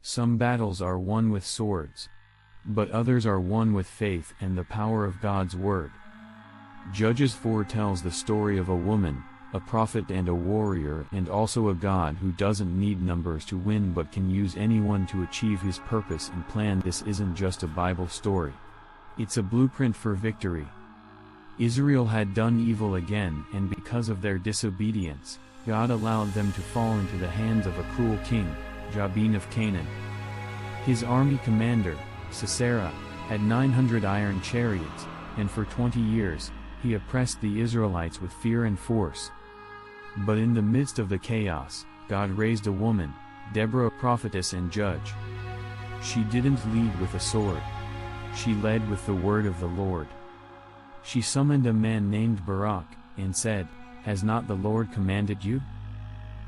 Some battles are won with swords, but others are won with faith and the power of God's word. Judges 4 tells the story of a woman, a prophet and a warrior, and also a God who doesn't need numbers to win but can use anyone to achieve his purpose and plan. This isn't just a Bible story. It's a blueprint for victory. Israel had done evil again, and because of their disobedience, God allowed them to fall into the hands of a cruel king, Jabin of Canaan. His army commander, Sisera, had 900 iron chariots, and for 20 years, he oppressed the Israelites with fear and force. But in the midst of the chaos, God raised a woman, Deborah, a prophetess and judge. She didn't lead with a sword. She led with the word of the Lord. She summoned a man named Barak, and said, "Has not the Lord commanded you?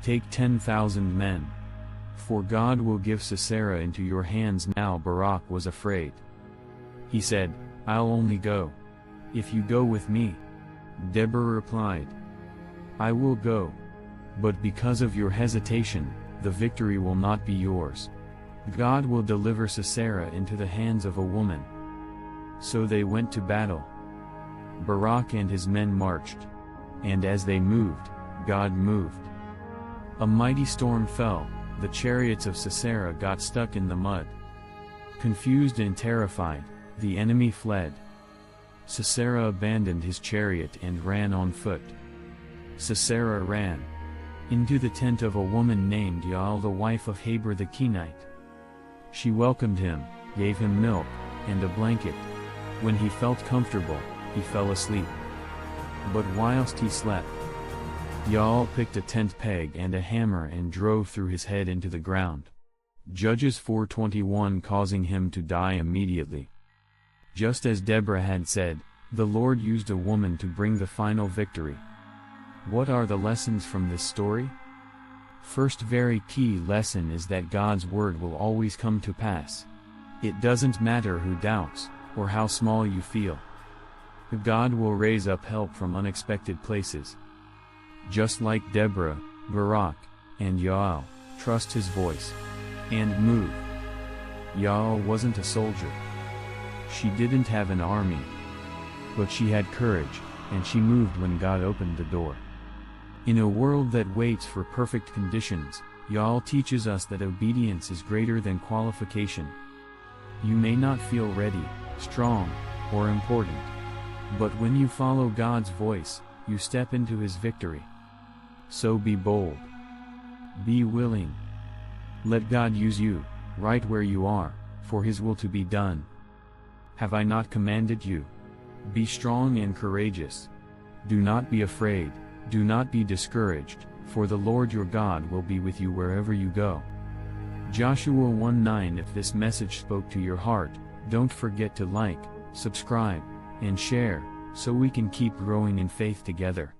Take 10,000 men. For God will give Sisera into your hands." Now Barak was afraid. He said, "I'll only go if you go with me." Deborah replied, "I will go. But because of your hesitation, the victory will not be yours. God will deliver Sisera into the hands of a woman." So they went to battle. Barak and his men marched, and as they moved, God moved. A mighty storm fell. The chariots of Sisera got stuck in the mud. Confused and terrified, the enemy fled. Sisera abandoned his chariot and ran on foot. Sisera ran into the tent of a woman named Jael, the wife of Heber the Kenite. She welcomed him, gave him milk, and a blanket. When he felt comfortable, he fell asleep. But whilst he slept, Jael picked a tent peg and a hammer and drove through his head into the ground. Judges 4:21, causing him to die immediately. Just as Deborah had said, the Lord used a woman to bring the final victory. What are the lessons from this story? First very key lesson is that God's word will always come to pass. It doesn't matter who doubts, or how small you feel. God will raise up help from unexpected places. Just like Deborah, Barak, and Jael, trust his voice and move. Jael wasn't a soldier. She didn't have an army. But she had courage, and she moved when God opened the door. In a world that waits for perfect conditions, Jael teaches us that obedience is greater than qualification. You may not feel ready, strong, or important. But when you follow God's voice, you step into his victory. So be bold. Be willing. Let God use you, right where you are, for his will to be done. Have I not commanded you? Be strong and courageous. Do not be afraid, do not be discouraged, for the Lord your God will be with you wherever you go. Joshua 1:9. If this message spoke to your heart, don't forget to like, subscribe, and share, so we can keep growing in faith together.